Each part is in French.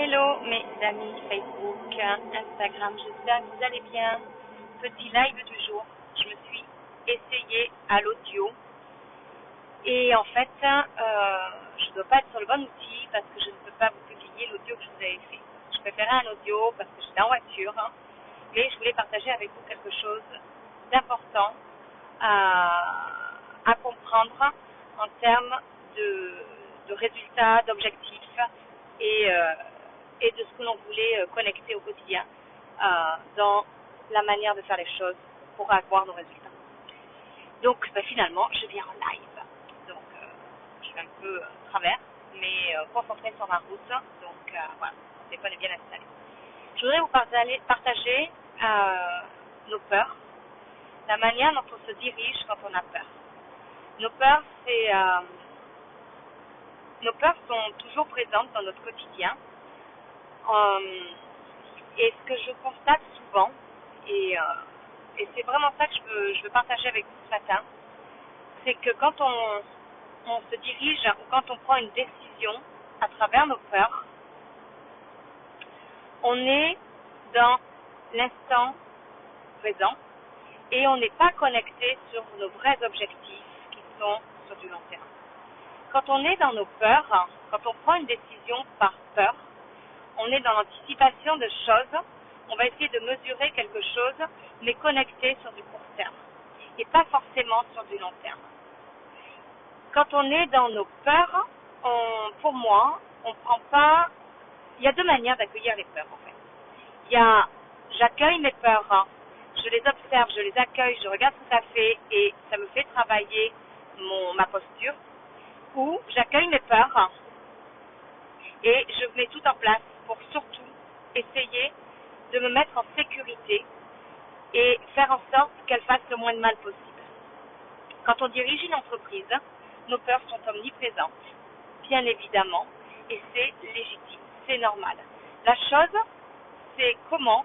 Hello mes amis Facebook, Instagram, j'espère que vous allez bien. Petit live du jour, je me suis essayée à l'audio et en fait je ne dois pas être sur le bon outil parce que je ne peux pas vous publier l'audio que je vous avais fait. Je préférais un audio parce que j'étais en voiture, mais je voulais partager avec vous quelque chose d'important à comprendre en termes de résultats, d'objectifs et de ce que l'on voulait connecter au quotidien dans la manière de faire les choses pour avoir nos résultats. Donc finalement, je viens en live. Donc je suis un peu travers, mais concentrée sur ma route. Donc voilà, mon téléphone est bien installé. Je voudrais vous partager nos peurs, la manière dont on se dirige quand on a peur. Nos peurs, nos peurs sont toujours présentes dans notre quotidien. Et ce que je constate souvent, et c'est vraiment ça que je veux partager avec vous ce matin, c'est que quand on se dirige ou quand on prend une décision à travers nos peurs, on est dans l'instant présent et on n'est pas connecté sur nos vrais objectifs qui sont sur du long terme. Quand on est dans nos peurs, quand on prend une décision par peur, on est dans l'anticipation de choses, on va essayer de mesurer quelque chose, mais connecté sur du court terme, et pas forcément sur du long terme. Quand on est dans nos peurs, pour moi, on prend pas... Il y a deux manières d'accueillir les peurs, en fait. Il y a, j'accueille mes peurs, je les observe, je les accueille, je regarde ce que ça fait, et ça me fait travailler ma posture, ou j'accueille mes peurs, et je mets tout en place pour surtout essayer de me mettre en sécurité et faire en sorte qu'elle fasse le moins de mal possible. Quand on dirige une entreprise, nos peurs sont omniprésentes, bien évidemment, et c'est légitime, c'est normal. La chose, c'est comment,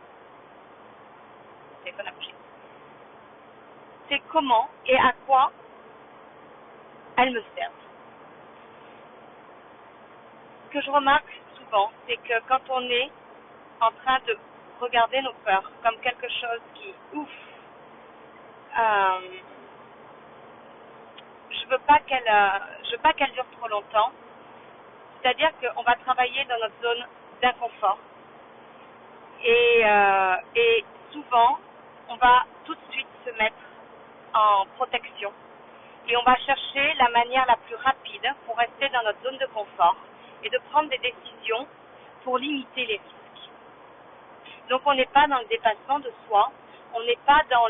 c'est comment et à quoi elles me servent. Ce que je remarque souvent, c'est que quand on est en train de regarder nos peurs comme quelque chose qui, je veux pas qu'elle dure trop longtemps. C'est-à-dire qu'on va travailler dans notre zone d'inconfort et souvent on va tout de suite se mettre en protection et on va chercher la manière la plus rapide pour rester dans notre zone de confort et de prendre des décisions pour limiter les risques. Donc on n'est pas dans le dépassement de soi, on n'est pas dans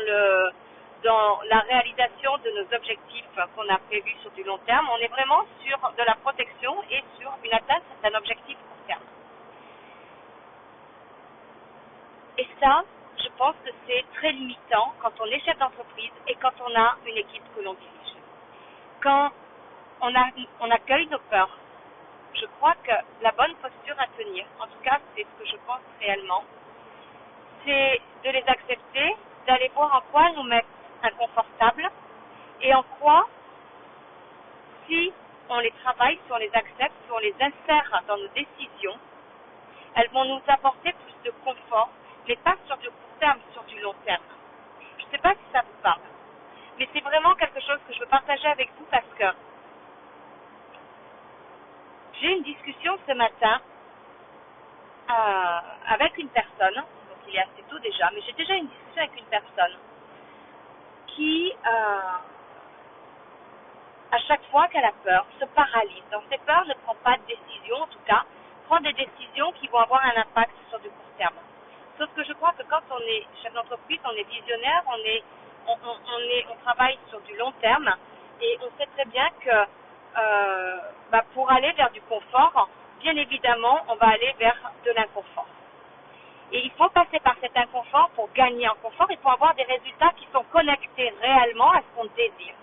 la réalisation de nos objectifs qu'on a prévus sur du long terme, on est vraiment sur de la protection et sur une atteinte d'un objectif court terme. Et ça, je pense que c'est très limitant quand on est chef d'entreprise et quand on a une équipe que l'on dirige. Quand on accueille nos peurs, je crois que la bonne posture à tenir, en tout cas c'est ce que je pense réellement, c'est de les accepter, d'aller voir en quoi elles nous mettent inconfortables et en quoi, si on les travaille, si on les accepte, si on les insère dans nos décisions, elles vont nous apporter plus de confort, mais pas sur du court terme, sur du long terme. Je ne sais pas si ça vous parle, mais c'est vraiment quelque chose que je veux partager avec vous parce que j'ai une discussion ce matin avec une personne, donc il est assez tôt déjà, mais j'ai déjà une discussion avec une personne qui, à chaque fois qu'elle a peur, se paralyse. Dans ses peurs, ne prend pas de décision, en tout cas, prend des décisions qui vont avoir un impact sur du court terme. Sauf que je crois que quand on est chef d'entreprise, on est visionnaire, on travaille sur du long terme, et on sait très bien que pour aller vers du confort, bien évidemment, on va aller vers de l'inconfort. Et il faut passer par cet inconfort pour gagner en confort et pour avoir des résultats qui sont connectés réellement à ce qu'on désire.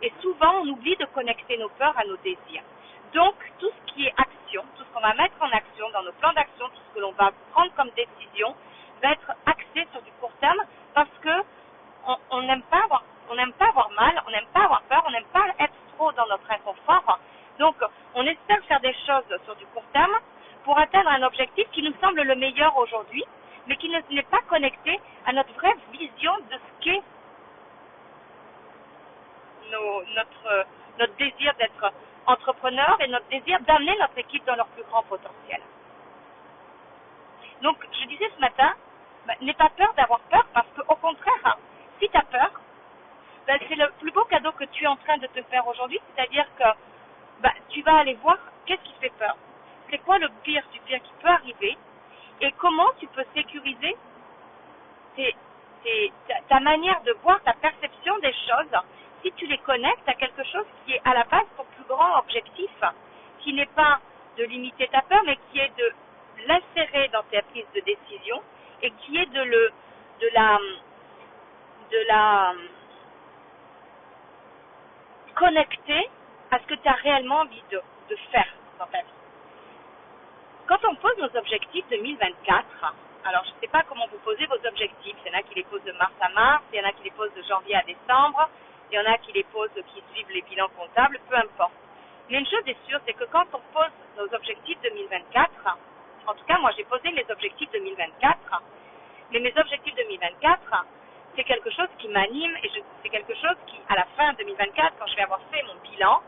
Et souvent, on oublie de connecter nos peurs à nos désirs. Donc, tout ce qui est action, tout ce qu'on va mettre en action dans nos plans d'action, tout ce que l'on va prendre comme décision, va être axé sur du court terme parce que on n'aime pas avoir mal, on n'aime pas avoir peur, on n'aime pas être trop dans notre inconfort. Donc, on espère faire des choses sur du court terme pour atteindre un objectif qui nous semble le meilleur aujourd'hui, mais qui n'est pas connecté à notre vraie vision de ce qu'est notre désir d'être entrepreneur et notre désir d'amener notre équipe dans leur plus grand potentiel. Donc, je disais ce matin, n'aie pas peur d'avoir peur, parce qu'au contraire, si tu as peur, c'est le plus beau cadeau que tu es en train de te faire aujourd'hui, c'est-à-dire que tu vas aller voir qu'est-ce qui fait peur. C'est quoi le pire du pire qui peut arriver et comment tu peux sécuriser ta manière de voir, ta perception des choses, si tu les connectes à quelque chose qui est à la base ton plus grand objectif, qui n'est pas de limiter ta peur, mais qui est de l'insérer dans tes prises de décision et qui est de la connecter à ce que tu as réellement envie de faire dans ta vie. Quand on pose nos objectifs 2024, alors je ne sais pas comment vous posez vos objectifs, il y en a qui les posent de mars à mars, il y en a qui les posent de janvier à décembre, il y en a qui les posent, qui suivent les bilans comptables, peu importe. Mais une chose est sûre, c'est que quand on pose nos objectifs 2024, en tout cas moi j'ai posé les objectifs 2024, mais mes objectifs 2024, c'est quelque chose qui m'anime et c'est quelque chose qui, à la fin 2024, quand je vais avoir fait mon bilan,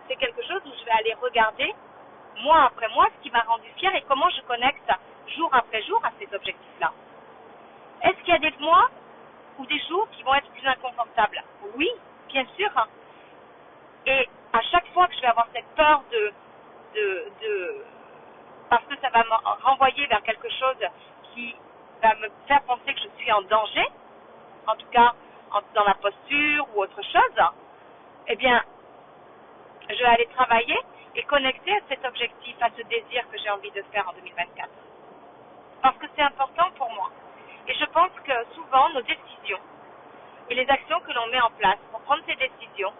c'est quelque chose où je vais aller regarder, mois après mois, ce qui m'a rendu fière et comment je connecte jour après jour à ces objectifs-là. Est-ce qu'il y a des mois ou des jours qui vont être plus inconfortables? Oui, bien sûr. Et à chaque fois que je vais avoir cette peur parce que ça va me renvoyer vers quelque chose qui va me faire penser que je suis en danger, en tout cas dans ma posture ou autre chose, eh bien, je vais aller travailler et connecter à cet objectif, à ce désir que j'ai envie de faire en 2024. Parce que c'est important pour moi. Et je pense que souvent, nos décisions et les actions que l'on met en place pour prendre ces décisions,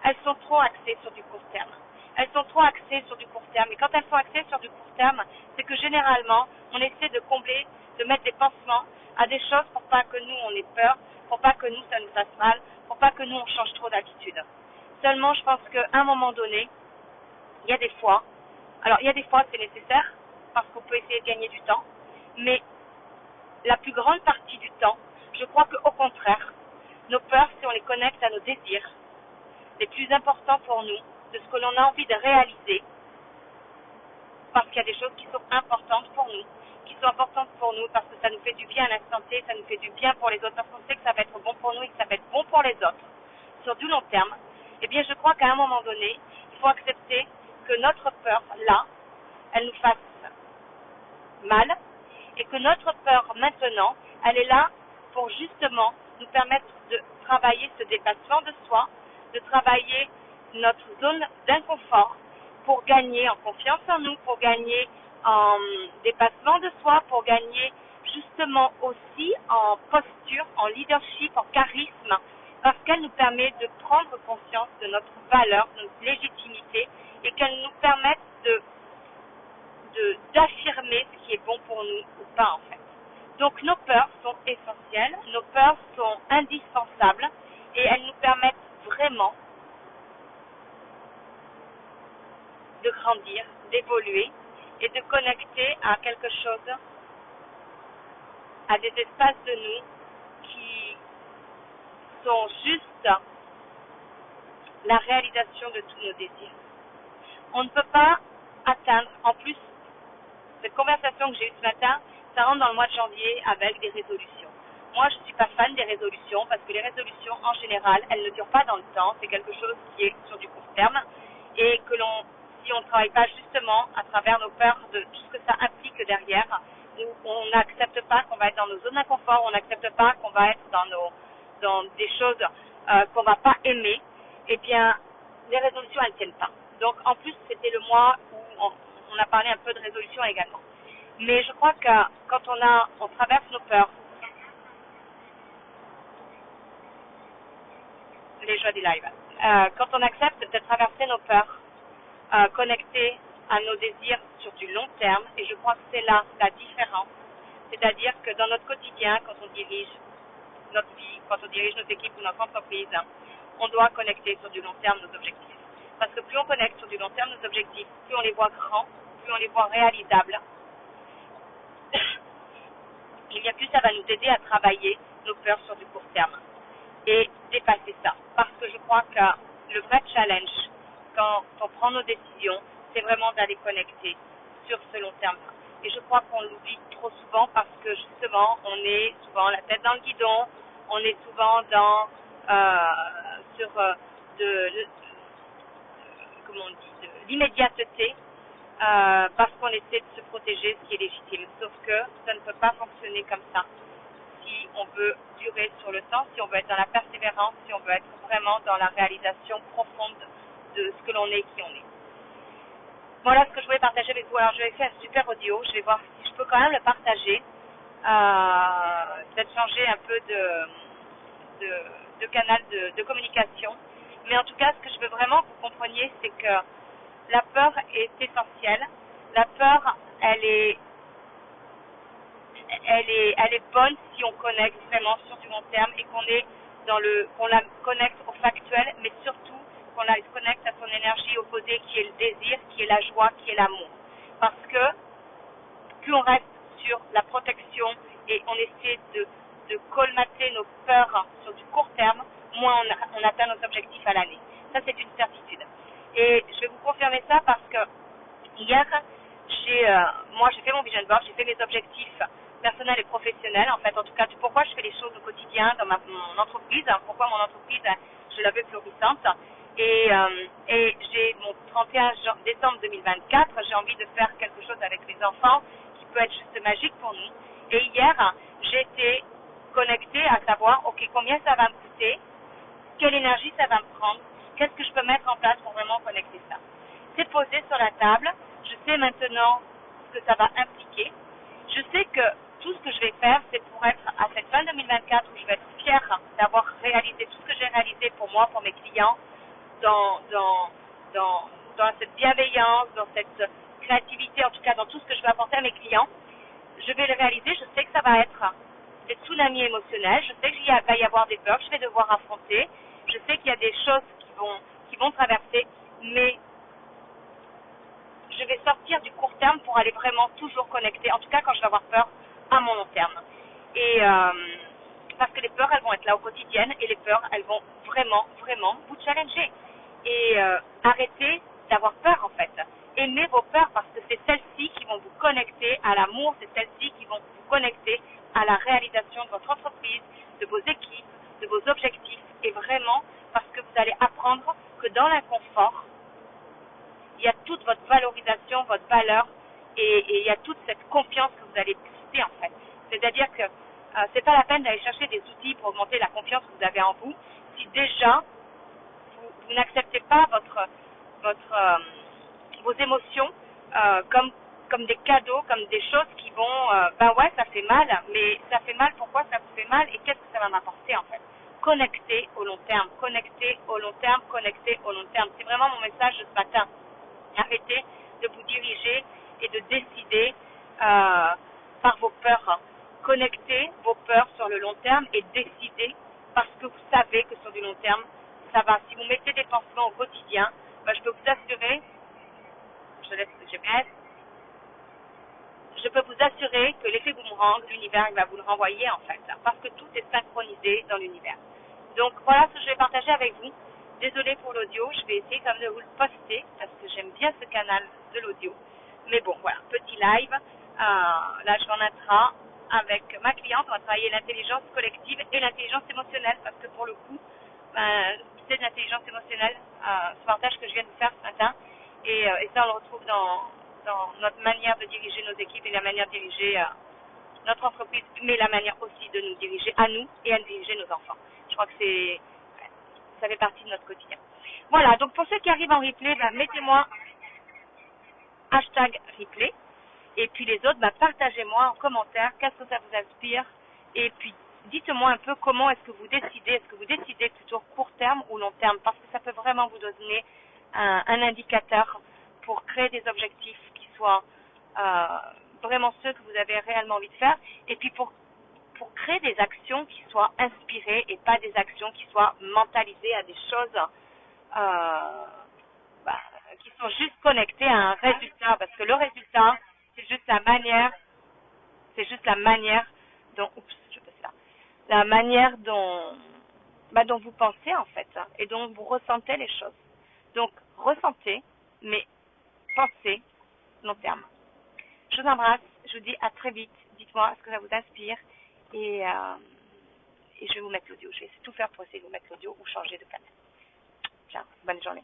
elles sont trop axées sur du court terme. Elles sont trop axées sur du court terme. Et quand elles sont axées sur du court terme, c'est que généralement, on essaie de combler, de mettre des pansements à des choses pour pas que nous, on ait peur, pour pas que nous, ça nous fasse mal, pour pas que nous, on change trop d'habitude. Seulement, je pense qu'à un moment donné, il y a des fois c'est nécessaire, parce qu'on peut essayer de gagner du temps, mais la plus grande partie du temps, je crois qu'au contraire, nos peurs, si on les connecte à nos désirs, les plus importants pour nous, de ce que l'on a envie de réaliser, parce qu'il y a des choses qui sont importantes pour nous, parce que ça nous fait du bien à l'instant T, ça nous fait du bien pour les autres, parce qu'on sait que ça va être bon pour nous et que ça va être bon pour les autres, sur du long terme, eh bien je crois qu'à un moment donné, il faut accepter que notre peur, là, elle nous fasse mal, et que notre peur, maintenant, elle est là pour justement nous permettre de travailler ce dépassement de soi, de travailler notre zone d'inconfort pour gagner en confiance en nous, pour gagner en dépassement de soi, pour gagner justement aussi en posture, en leadership, en charisme, parce qu'elle nous permet de prendre conscience de notre valeur, de notre légitimité, et qu'elle nous permette d'affirmer ce qui est bon pour nous ou pas en fait. Donc nos peurs sont essentielles, nos peurs sont indispensables et elles nous permettent vraiment de grandir, d'évoluer et de connecter à quelque chose, à des espaces de nous qui sont juste la réalisation de tous nos désirs. On ne peut pas atteindre, en plus, cette conversation que j'ai eue ce matin, ça rentre dans le mois de janvier avec des résolutions. Moi, je ne suis pas fan des résolutions parce que les résolutions, en général, elles ne durent pas dans le temps. C'est quelque chose qui est sur du court terme et que si on ne travaille pas justement à travers nos peurs de tout ce que ça implique derrière, on n'accepte pas qu'on va être dans nos zones d'inconfort, on n'accepte pas qu'on va être dans des choses qu'on ne va pas aimer, eh bien, les résolutions, elles ne tiennent pas. Donc, en plus, c'était le mois où on a parlé un peu de résolution également. Mais je crois que quand on traverse nos peurs, les joies du live, quand on accepte de traverser nos peurs, connecter à nos désirs sur du long terme, et je crois que c'est là la différence. C'est-à-dire que dans notre quotidien, quand on dirige notre vie, quand on dirige nos équipes ou notre entreprise, on doit connecter sur du long terme nos objectifs. Parce que plus on connecte sur du long terme nos objectifs, plus on les voit grands, plus plus on les voit réalisables, et bien plus ça va nous aider à travailler nos peurs sur du court terme et dépasser ça. Parce que je crois que le vrai challenge, quand on prend nos décisions, c'est vraiment d'aller connecter sur ce long terme. Et je crois qu'on l'oublie trop souvent parce que justement, on est souvent la tête dans le guidon, on est souvent dans comment on dit, de l'immédiateté, parce qu'on essaie de se protéger, ce qui est légitime. Sauf que ça ne peut pas fonctionner comme ça. Si on veut durer sur le temps, si on veut être dans la persévérance, si on veut être vraiment dans la réalisation profonde de ce que l'on est, qui on est. Voilà ce que je voulais partager avec vous. Alors, je vais faire un super audio. Je vais voir si je peux quand même le partager. Peut-être changer un peu de canal de communication. Mais en tout cas, ce que je veux vraiment que vous compreniez, c'est que la peur est essentielle. La peur, elle est bonne si on connecte vraiment sur du long terme et qu'on la connecte au factuel, mais surtout qu'on la connecte à son énergie opposée qui est le désir, qui est la joie, qui est l'amour. Parce que plus on reste sur la protection et on essaie de colmater nos peurs sur du court terme, moins on atteint nos objectifs à l'année. Ça, c'est une certitude. Et je vais vous confirmer ça parce que hier, j'ai fait mon vision board, j'ai fait mes objectifs personnels et professionnels, en fait, en tout cas, pourquoi je fais les choses au quotidien dans mon entreprise, pourquoi mon entreprise, je la veux florissante. Et j'ai mon 31 décembre 2024, j'ai envie de faire quelque chose avec les enfants qui peut être juste magique pour nous. Et hier, j'ai été connectée à savoir, ok, combien ça va me coûter, quelle énergie ça va me prendre, qu'est-ce que je peux mettre en place pour vraiment connecter ça. C'est posé sur la table, je sais maintenant ce que ça va impliquer. Je sais que tout ce que je vais faire, c'est pour être à cette fin 2024 où je vais être fière d'avoir réalisé tout ce que j'ai réalisé pour moi, pour mes clients, dans cette bienveillance, dans cette créativité, en tout cas dans tout ce que je vais apporter à mes clients. Je vais le réaliser, je sais que ça va être des tsunamis émotionnels, je sais qu'il va y avoir des peurs que je vais devoir affronter, je sais qu'il y a des choses qui vont traverser, mais je vais sortir du court terme pour aller vraiment toujours connecter, en tout cas quand je vais avoir peur, à mon long terme. Et parce que les peurs, elles vont être là au quotidien et les peurs, elles vont vraiment, vraiment vous challenger. Et arrêtez d'avoir peur en fait. Aimez vos peurs parce que c'est celles-ci qui vont vous connecter à l'amour, c'est celles-ci qui vont vous connecter à la réalisation de votre entreprise, de vos équipes, de vos objectifs. Et vraiment parce que vous allez apprendre que dans l'inconfort, il y a toute votre valorisation, votre valeur et il y a toute cette confiance que vous allez booster en fait. C'est-à-dire que c'est pas la peine d'aller chercher des outils pour augmenter la confiance que vous avez en vous si déjà vous n'acceptez pas vos émotions comme des cadeaux, comme des choses qui vont, ben ouais, ça fait mal, mais ça fait mal, pourquoi ça vous fait mal et qu'est-ce que ça va m'apporter en fait. Connectez au long terme, connectez au long terme, connectez au long terme. C'est vraiment mon message de ce matin. Arrêtez de vous diriger et de décider par vos peurs. Connectez vos peurs sur le long terme et décidez parce que vous savez que sur du long terme, ça va. Si vous mettez des pansements au quotidien, ben, je peux vous assurer, je laisse le GPS, je peux vous assurer que l'effet boomerang, l'univers va vous le renvoyer en fait, parce que tout est synchronisé dans l'univers. Donc voilà ce que je vais partager avec vous. Désolée pour l'audio, je vais essayer quand même de vous le poster parce que j'aime bien ce canal de l'audio. Mais bon, voilà, petit live. Là, je vais en intra avec ma cliente. On va travailler l'intelligence collective et l'intelligence émotionnelle parce que pour le coup, c'est de l'intelligence émotionnelle, ce partage que je viens de vous faire ce matin. Et ça, on le retrouve dans notre manière de diriger nos équipes et la manière de diriger notre entreprise, mais la manière aussi de nous diriger à nous et à diriger nos enfants. Je crois que ça fait partie de notre quotidien. Voilà, donc pour ceux qui arrivent en replay, mettez-moi #replay. Et puis les autres, partagez-moi en commentaire qu'est-ce que ça vous inspire. Et puis dites-moi un peu comment est-ce que vous décidez. Est-ce que vous décidez plutôt court terme ou long terme? Parce que ça peut vraiment vous donner un indicateur pour créer des objectifs qui soient vraiment ceux que vous avez réellement envie de faire. Et puis pour créer des actions qui soient inspirées et pas des actions qui soient mentalisées à des choses qui sont juste connectés à un résultat, parce que le résultat, c'est juste la manière dont, oups, je passe là, la manière dont, dont vous pensez en fait, hein, et dont vous ressentez les choses. Donc, ressentez, mais pensez long terme. Je vous embrasse, je vous dis à très vite. Dites-moi ce que ça vous inspire et je vais vous mettre l'audio. Je vais tout faire pour essayer de vous mettre l'audio ou changer de canal. Ciao, bonne journée.